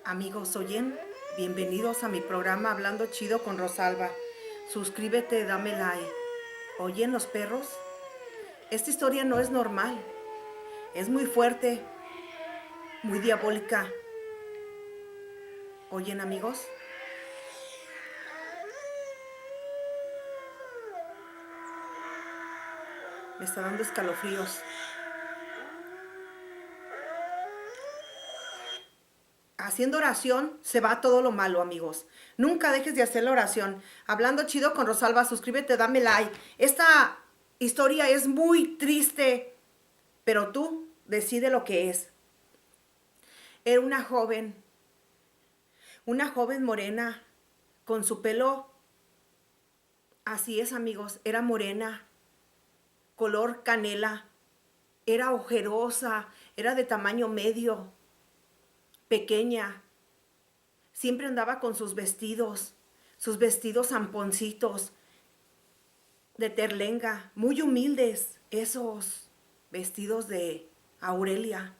Amigos, oyen, bienvenidos a mi programa Hablando Chido con Rosalba. Suscríbete, dame like. ¿Oyen los perros? Esta historia no es normal. Es muy fuerte, muy diabólica. ¿Oyen, amigos? Me está dando escalofríos. Haciendo oración se va todo lo malo, amigos. Nunca dejes de hacer la oración. Hablando Chido con Rosalba, suscríbete, dame like. Esta historia es muy triste, pero tú decide lo que es. Era una joven morena, con su pelo, así es, amigos, era morena, color canela, era ojerosa, era de tamaño medio, pequeña. Siempre andaba con sus vestidos zamponcitos de terlenga, muy humildes, esos vestidos de Aurelia.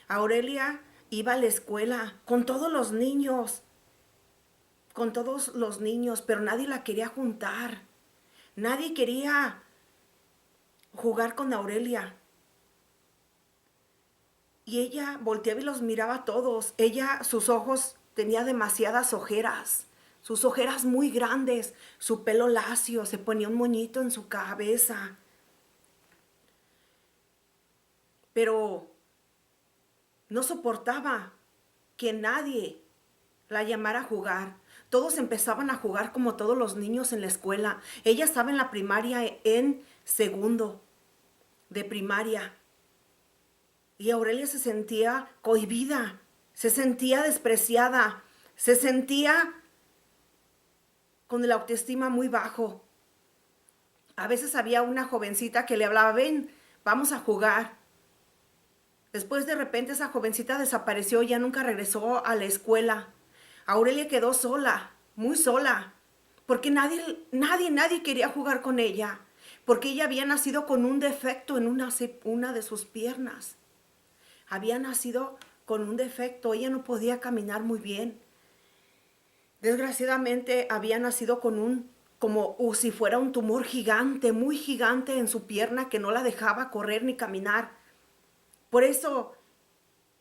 Aurelia iba a la escuela con todos los niños, pero nadie la quería juntar. Nadie quería jugar con Aurelia. Y ella volteaba y los miraba a todos. Sus ojos, tenía demasiadas ojeras. Sus ojeras muy grandes, su pelo lacio, se ponía un moñito en su cabeza. Pero no soportaba que nadie la llamara a jugar. Todos empezaban a jugar como todos los niños en la escuela. Ella estaba en la primaria, en segundo de primaria. Y Aurelia se sentía cohibida, se sentía despreciada, se sentía con la autoestima muy bajo. A veces había una jovencita que le hablaba, ven, vamos a jugar. Después de repente esa jovencita desapareció, ya nunca regresó a la escuela. Aurelia quedó sola, muy sola, porque nadie quería jugar con ella, porque ella había nacido con un defecto en una de sus piernas. Había nacido con un defecto, ella no podía caminar muy bien. Desgraciadamente había nacido con como si fuera un tumor gigante, muy gigante en su pierna que no la dejaba correr ni caminar. Por eso,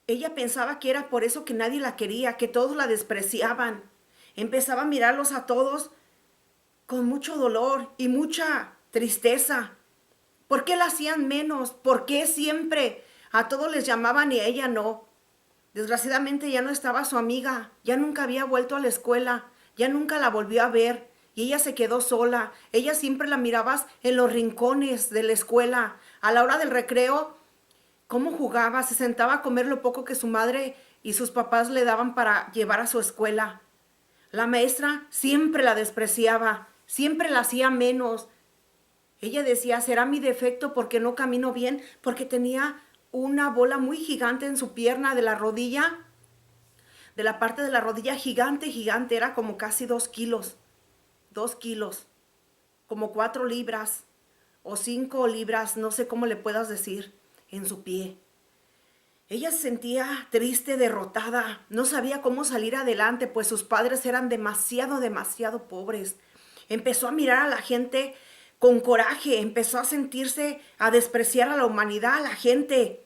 ella pensaba que era por eso que nadie la quería, que todos la despreciaban. Empezaba a mirarlos a todos con mucho dolor y mucha tristeza. ¿Por qué la hacían menos? ¿Por qué siempre a todos les llamaban y a ella no? Desgraciadamente ya no estaba su amiga, ya nunca había vuelto a la escuela, ya nunca la volvió a ver y ella se quedó sola. Ella siempre la mirabas en los rincones de la escuela. A la hora del recreo, cómo jugaba, se sentaba a comer lo poco que su madre y sus papás le daban para llevar a su escuela. La maestra siempre la despreciaba, siempre la hacía menos. Ella decía, será mi defecto porque no camino bien, porque tenía una bola muy gigante en su pierna de la rodilla, de la parte de la rodilla gigante, gigante, era como casi 2 kilos, 2 kilos, como 4 libras o 5 libras, no sé cómo le puedas decir, en su pie. Ella se sentía triste, derrotada, no sabía cómo salir adelante, pues sus padres eran demasiado pobres. Empezó a mirar a la gente con coraje, empezó a sentirse, a despreciar a la humanidad, a la gente,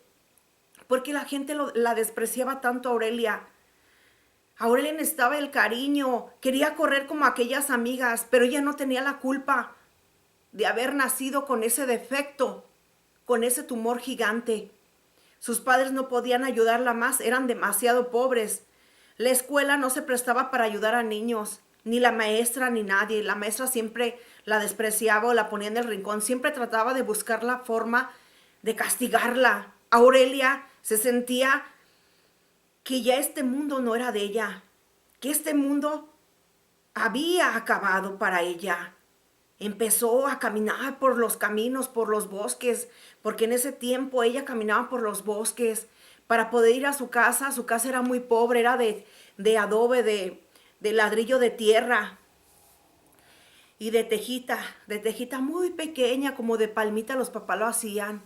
porque la gente la despreciaba tanto a Aurelia. Aurelia necesitaba el cariño, quería correr como aquellas amigas, pero ella no tenía la culpa de haber nacido con ese defecto, con ese tumor gigante. Sus padres no podían ayudarla más, eran demasiado pobres. La escuela no se prestaba para ayudar a niños, ni la maestra ni nadie. La maestra siempre la despreciaba o la ponía en el rincón, siempre trataba de buscar la forma de castigarla. Aurelia se sentía que ya este mundo no era de ella, que este mundo había acabado para ella. Empezó a caminar por los caminos, por los bosques, porque en ese tiempo ella caminaba por los bosques para poder ir a su casa. Su casa era muy pobre, era de adobe, de ladrillo de tierra y de tejita muy pequeña, como de palmita los papás lo hacían.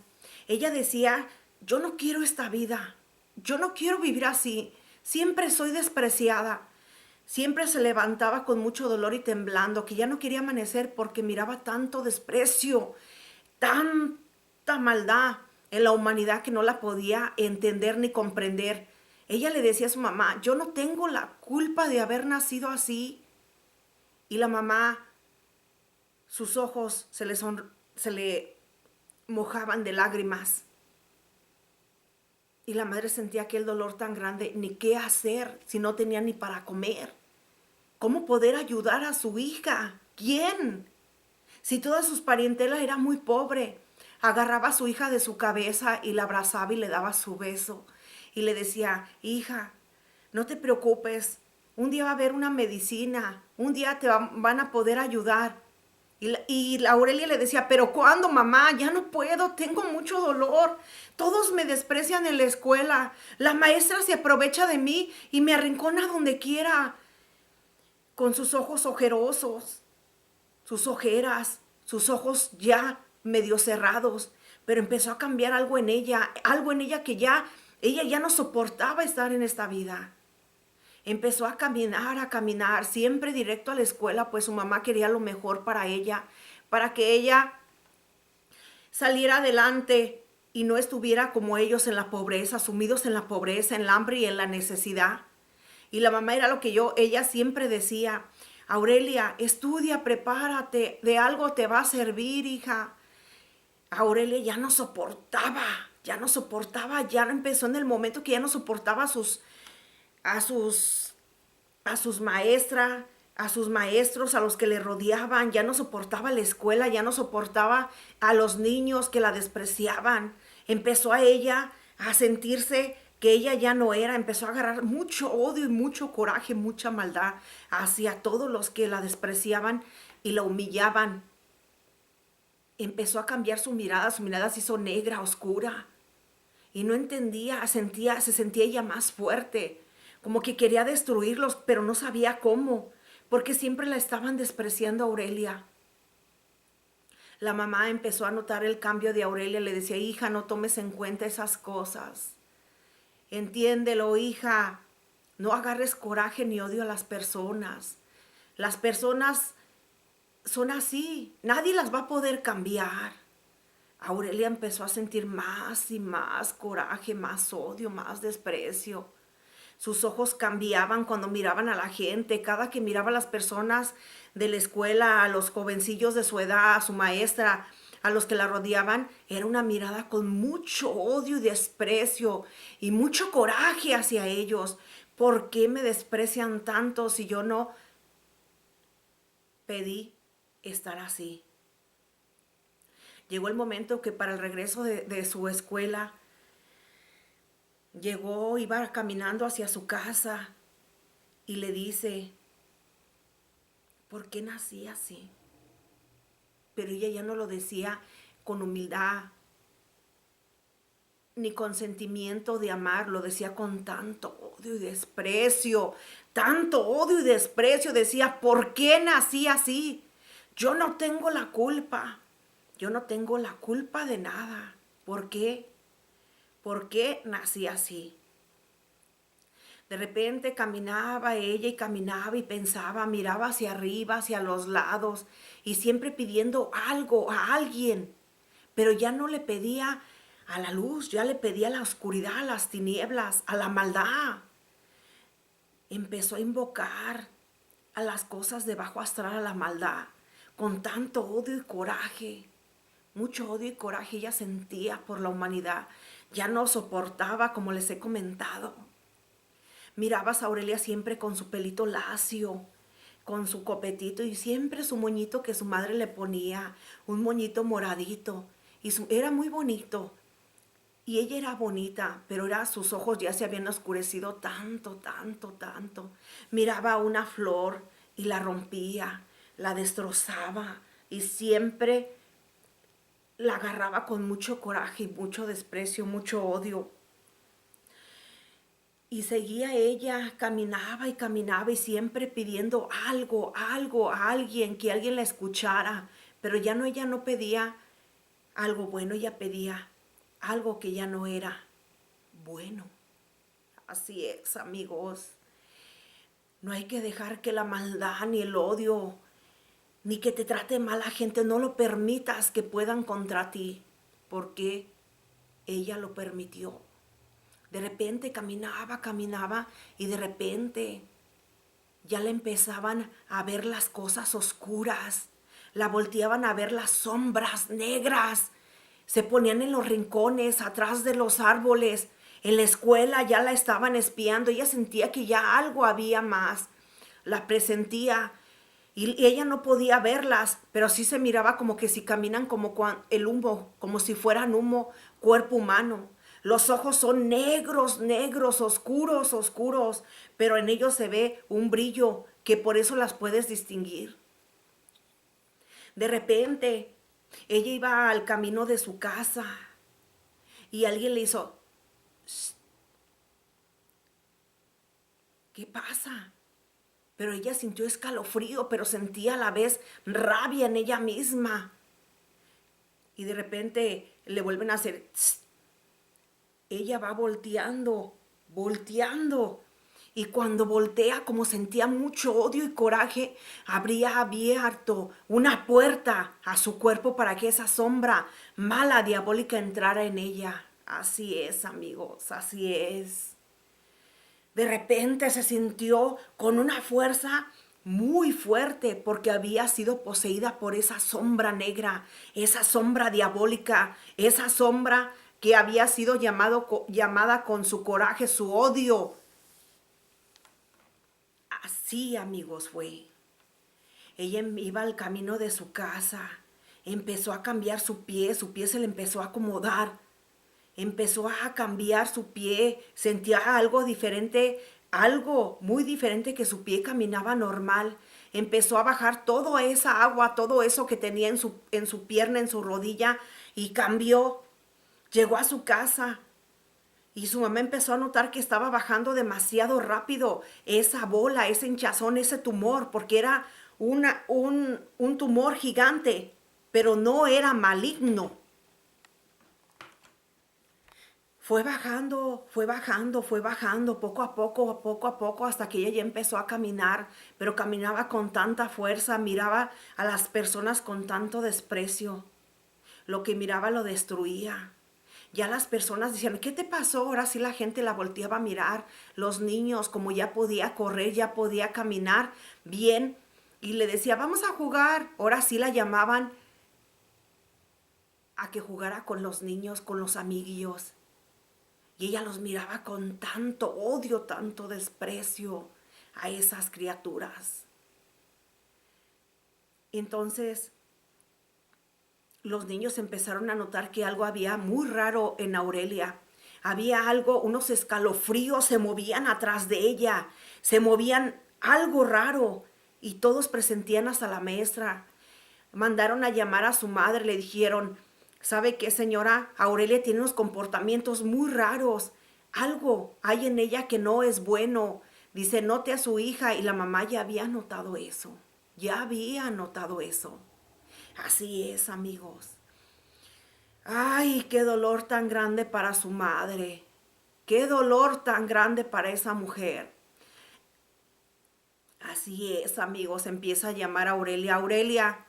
Ella decía, yo no quiero esta vida, yo no quiero vivir así. siempre soy despreciada. Siempre se levantaba con mucho dolor y temblando, que ya no quería amanecer porque miraba tanto desprecio, tanta maldad en la humanidad que no la podía entender ni comprender. Ella le decía a su mamá, yo no tengo la culpa de haber nacido así. Y la mamá, sus ojos se le mojaban de lágrimas. Y la madre sentía aquel dolor tan grande, ni qué hacer si no tenía ni para comer. ¿Cómo poder ayudar a su hija? ¿Quién? Si toda su parentela era muy pobre. Agarraba a su hija de su cabeza y la abrazaba y le daba su beso. Y le decía, hija, no te preocupes. Un día va a haber una medicina. Un día van a poder ayudar. Y la Aurelia le decía, pero ¿cuándo, mamá? Ya no puedo, tengo mucho dolor. Todos me desprecian en la escuela. La maestra se aprovecha de mí y me arrincona donde quiera. Con sus ojos ojerosos, sus ojeras, sus ojos ya medio cerrados, pero empezó a cambiar algo en ella que ella ya no soportaba estar en esta vida. Empezó a caminar, siempre directo a la escuela, pues su mamá quería lo mejor para ella, para que ella saliera adelante y no estuviera como ellos en la pobreza, sumidos en la pobreza, en el hambre y en la necesidad. Y la mamá era lo que ella siempre decía, Aurelia, estudia, prepárate, de algo te va a servir, hija. Aurelia ya no soportaba, ya empezó en el momento que ya no soportaba a sus maestras, a sus maestros, a los que le rodeaban, ya no soportaba la escuela, ya no soportaba a los niños que la despreciaban. Empezó a ella a sentirse que ella ya no era, empezó a agarrar mucho odio y mucho coraje, mucha maldad hacia todos los que la despreciaban y la humillaban. Empezó a cambiar su mirada se hizo negra, oscura. Y no entendía, se sentía ella más fuerte, como que quería destruirlos, pero no sabía cómo, porque siempre la estaban despreciando a Aurelia. La mamá empezó a notar el cambio de Aurelia, le decía, hija, no tomes en cuenta esas cosas. Entiéndelo, hija, no agarres coraje ni odio a las personas. Las personas son así, nadie las va a poder cambiar. Aurelia empezó a sentir más y más coraje, más odio, más desprecio. Sus ojos cambiaban cuando miraban a la gente. Cada que miraba a las personas de la escuela, a los jovencillos de su edad, a su maestra, a los que la rodeaban, era una mirada con mucho odio y desprecio y mucho coraje hacia ellos. ¿Por qué me desprecian tanto si yo no pedí estar así? Llegó el momento que para el regreso de su escuela, iba caminando hacia su casa y le dice, ¿por qué nací así? Pero ella ya no lo decía con humildad ni con sentimiento de amar, lo decía con tanto odio y desprecio, tanto odio y desprecio. Decía, ¿por qué nací así? Yo no tengo la culpa. Yo no tengo la culpa de nada. ¿Por qué? ¿Por qué nací así? De repente caminaba ella y caminaba y pensaba, miraba hacia arriba, hacia los lados y siempre pidiendo algo a alguien. Pero ya no le pedía a la luz, ya le pedía a la oscuridad, a las tinieblas, a la maldad. Empezó a invocar a las cosas de bajo astral, a la maldad, con tanto odio y coraje. Mucho odio y coraje ella sentía por la humanidad. Ya no soportaba, como les he comentado. Mirabas a Aurelia siempre con su pelito lacio, con su copetito y siempre su moñito que su madre le ponía, un moñito moradito. Y era muy bonito. Y ella era bonita, pero sus ojos ya se habían oscurecido tanto, tanto, tanto. Miraba una flor y la rompía, la destrozaba y siempre la agarraba con mucho coraje y mucho desprecio, mucho odio. Y seguía ella, caminaba y siempre pidiendo algo, a alguien, que alguien la escuchara. Pero ella no pedía algo bueno, ella pedía algo que ya no era bueno. Así es, amigos. No hay que dejar que la maldad ni el odio, ni que te trate mal la gente, no lo permitas que puedan contra ti, porque ella lo permitió. De repente caminaba y de repente ya le empezaban a ver las cosas oscuras, la volteaban a ver las sombras negras, se ponían en los rincones, atrás de los árboles, en la escuela ya la estaban espiando, ella sentía que ya algo había más, la presentía y ella no podía verlas, pero sí se miraba como que si caminan como el humo, como si fueran humo, cuerpo humano. Los ojos son negros, negros, oscuros, oscuros, pero en ellos se ve un brillo que por eso las puedes distinguir. De repente, ella iba al camino de su casa y alguien le hizo, "Shh, ¿qué pasa?" Pero ella sintió escalofrío, pero sentía a la vez rabia en ella misma. Y de repente le vuelven a hacer, "Tss". Ella va volteando, volteando. Y cuando voltea, como sentía mucho odio y coraje, habría abierto una puerta a su cuerpo para que esa sombra mala, diabólica, entrara en ella. Así es, amigos, así es. De repente se sintió con una fuerza muy fuerte porque había sido poseída por esa sombra negra, esa sombra diabólica, esa sombra que había sido llamada con su coraje, su odio. Así, amigos, fue. Ella iba al camino de su casa, empezó a cambiar su pie se le empezó a acomodar. Empezó a cambiar su pie, sentía algo diferente, algo muy diferente, que su pie caminaba normal. Empezó a bajar toda esa agua, todo eso que tenía en su pierna, en su rodilla, y cambió. Llegó a su casa y su mamá empezó a notar que estaba bajando demasiado rápido esa bola, ese hinchazón, ese tumor, porque era un tumor gigante, pero no era maligno. Fue bajando, poco a poco, hasta que ella ya empezó a caminar, pero caminaba con tanta fuerza, miraba a las personas con tanto desprecio. Lo que miraba lo destruía. Ya las personas decían, ¿qué te pasó? Ahora sí la gente la volteaba a mirar. Los niños, como ya podía correr, ya podía caminar bien, y le decía, vamos a jugar. Ahora sí la llamaban a que jugara con los niños, con los amiguillos. Y ella los miraba con tanto odio, tanto desprecio a esas criaturas. Entonces, los niños empezaron a notar que algo había muy raro en Aurelia. Había algo, unos escalofríos se movían atrás de ella, se movían algo raro, y todos presentían hasta la maestra. Mandaron a llamar a su madre, le dijeron, ¿sabe qué, señora? Aurelia tiene unos comportamientos muy raros. Algo hay en ella que no es bueno. Dice, note a su hija, y la mamá ya había notado eso. Ya había notado eso. Así es, amigos. Ay, qué dolor tan grande para su madre. Qué dolor tan grande para esa mujer. Así es, amigos. Empieza a llamar a Aurelia. Aurelia,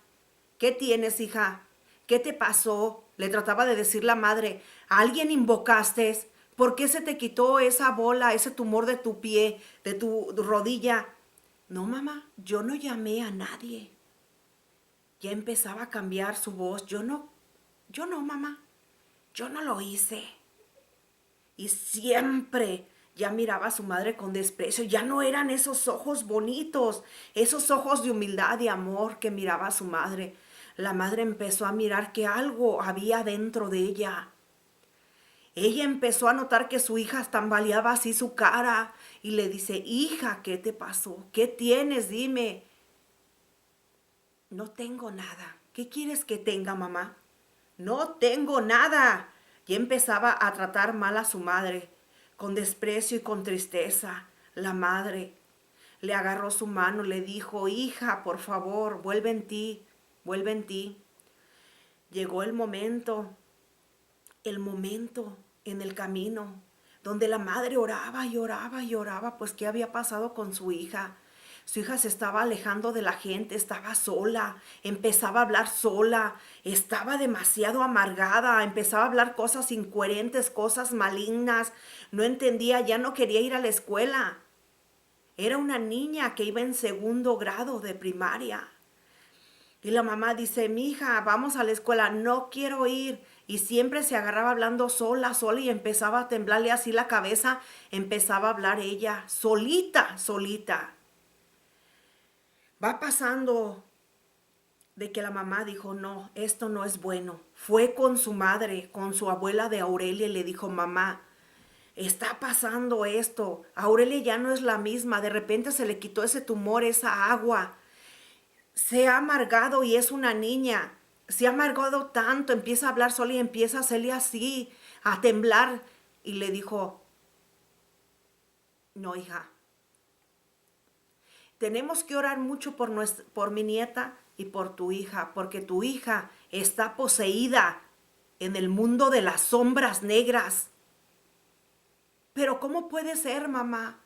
¿qué tienes, hija? ¿Qué te pasó? Le trataba de decir la madre. ¿A alguien invocaste? ¿Por qué se te quitó esa bola, ese tumor de tu pie, de tu rodilla? No, mamá, yo no llamé a nadie. Ya empezaba a cambiar su voz. Yo no, mamá, yo no lo hice. Y siempre ya miraba a su madre con desprecio. Ya no eran esos ojos bonitos, esos ojos de humildad y amor que miraba a su madre. La madre empezó a mirar que algo había dentro de ella. Ella empezó a notar que su hija tambaleaba así su cara y le dice, hija, ¿qué te pasó? ¿Qué tienes? Dime. No tengo nada. ¿Qué quieres que tenga, mamá? No tengo nada. Y empezaba a tratar mal a su madre, con desprecio y con tristeza. La madre le agarró su mano, le dijo, hija, por favor, vuelve en ti, vuelve en ti. Llegó el momento en el camino, donde la madre oraba y oraba y oraba, pues qué había pasado con su hija. Su hija se estaba alejando de la gente, estaba sola, empezaba a hablar sola, estaba demasiado amargada, empezaba a hablar cosas incoherentes, cosas malignas, no entendía, ya no quería ir a la escuela. Era una niña que iba en 2º grado de primaria. Y la mamá dice, mi hija, vamos a la escuela, no quiero ir. Y siempre se agarraba hablando sola, sola, y empezaba a temblarle así la cabeza, empezaba a hablar ella, solita, solita. Va pasando de que la mamá dijo, no, esto no es bueno. Fue con su madre, con su abuela de Aurelia, y le dijo, mamá, está pasando esto. Aurelia ya no es la misma, de repente se le quitó ese tumor, esa agua. Se ha amargado y es una niña. Se ha amargado tanto, empieza a hablar sola y empieza a hacerle así, a temblar. Y le dijo, no, hija, tenemos que orar mucho por mi nieta y por tu hija, porque tu hija está poseída en el mundo de las sombras negras. Pero ¿cómo puede ser, mamá?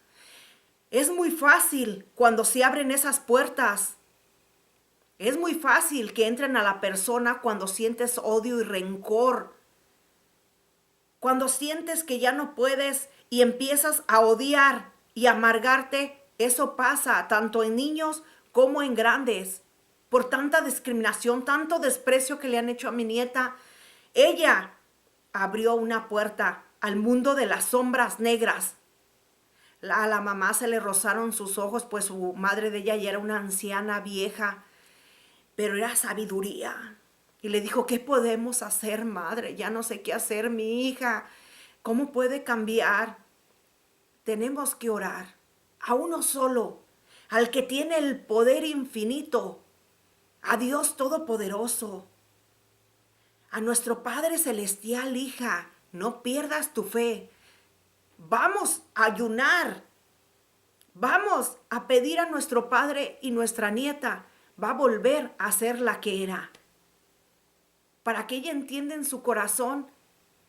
Es muy fácil cuando se abren esas puertas. Es muy fácil que entren a la persona cuando sientes odio y rencor. Cuando sientes que ya no puedes y empiezas a odiar y amargarte, eso pasa tanto en niños como en grandes. Por tanta discriminación, tanto desprecio que le han hecho a mi nieta, ella abrió una puerta al mundo de las sombras negras. A la mamá se le rozaron sus ojos, pues su madre de ella ya era una anciana vieja, pero era sabiduría. Y le dijo, ¿qué podemos hacer, madre? Ya no sé qué hacer, mi hija. ¿Cómo puede cambiar? Tenemos que orar a uno solo, al que tiene el poder infinito, a Dios Todopoderoso, a nuestro Padre Celestial, hija. No pierdas tu fe. Vamos a ayunar. Vamos a pedir a nuestro Padre, y nuestra nieta va a volver a ser la que era. Para que ella entienda en su corazón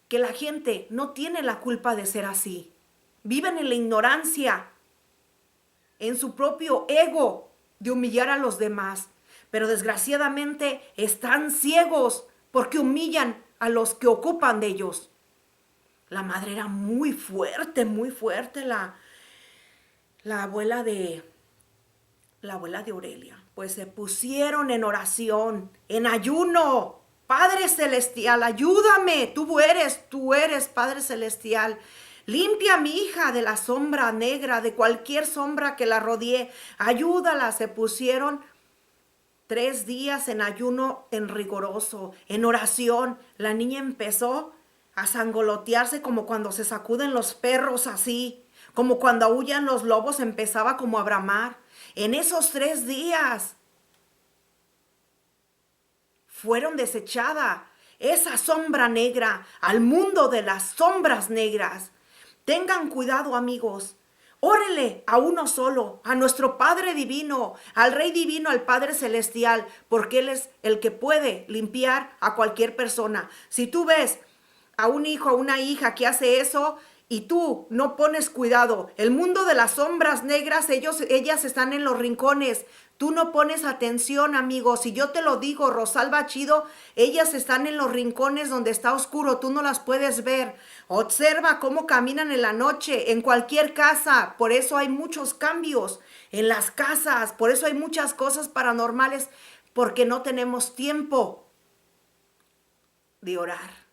que la gente no tiene la culpa de ser así. Viven en la ignorancia, en su propio ego de humillar a los demás. Pero desgraciadamente están ciegos porque humillan a los que ocupan de ellos. La madre era muy fuerte, la abuela de Aurelia. Pues se pusieron en oración, en ayuno. Padre Celestial, ayúdame, tú eres Padre Celestial. Limpia a mi hija de la sombra negra, de cualquier sombra que la rodee. Ayúdala. Se pusieron 3 días en ayuno, en rigoroso, en oración. La niña empezó a sangolotearse como cuando se sacuden los perros así, como cuando aullan los lobos, empezaba como a bramar. En esos 3 días fueron desechada esa sombra negra al mundo de las sombras negras. Tengan cuidado, amigos. Órele a uno solo, a nuestro Padre Divino, al Rey Divino, al Padre Celestial, porque Él es el que puede limpiar a cualquier persona. Si tú ves a un hijo, a una hija que hace eso y tú no pones cuidado, el mundo de las sombras negras, ellas están en los rincones. Tú no pones atención, amigos. Y yo te lo digo, Rosalba Chido, ellas están en los rincones donde está oscuro. Tú no las puedes ver. Observa cómo caminan en la noche, en cualquier casa. Por eso hay muchos cambios en las casas. Por eso hay muchas cosas paranormales, porque no tenemos tiempo de orar.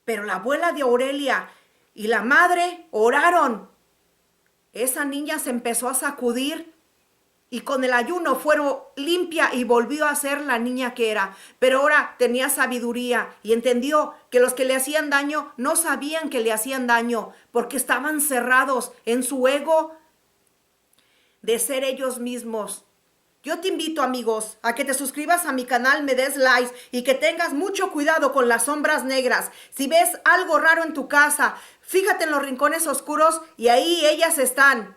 Pero la abuela de Aurelia y la madre oraron. Esa niña se empezó a sacudir y con el ayuno fueron limpia y volvió a ser la niña que era. Pero ahora tenía sabiduría y entendió que los que le hacían daño no sabían que le hacían daño, porque estaban cerrados en su ego de ser ellos mismos. Yo te invito, amigos, a que te suscribas a mi canal, me des likes y que tengas mucho cuidado con las sombras negras. Si ves algo raro en tu casa, fíjate en los rincones oscuros y ahí ellas están.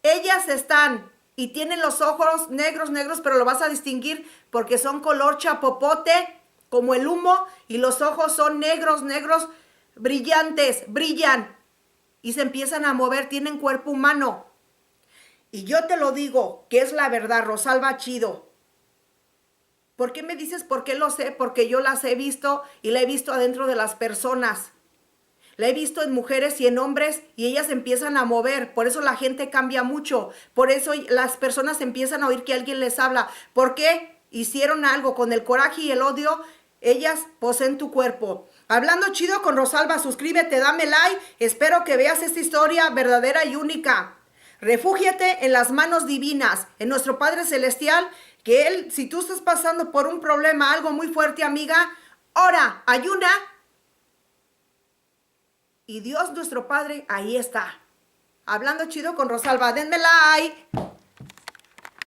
Ellas están. Y tienen los ojos negros, pero lo vas a distinguir porque son color chapopote, como el humo, y los ojos son negros, brillantes, brillan. y se empiezan a mover, tienen cuerpo humano. Y yo te lo digo, que es la verdad, Rosalba Chido. ¿Por qué me dices por qué lo sé? Porque yo las he visto y la he visto adentro de las personas. La he visto en mujeres y en hombres y ellas empiezan a mover. Por eso la gente cambia mucho. Por eso las personas empiezan a oír que alguien les habla. ¿Por qué? Hicieron algo con el coraje y el odio. Ellas poseen tu cuerpo. Hablando chido con Rosalba, suscríbete, dame like. Espero que veas esta historia verdadera y única. Refúgiate en las manos divinas, en nuestro Padre Celestial, que Él, si tú estás pasando por un problema, algo muy fuerte, amiga, ora, ayuna, y Dios nuestro Padre ahí está. Hablando chido con Rosalba, denme like.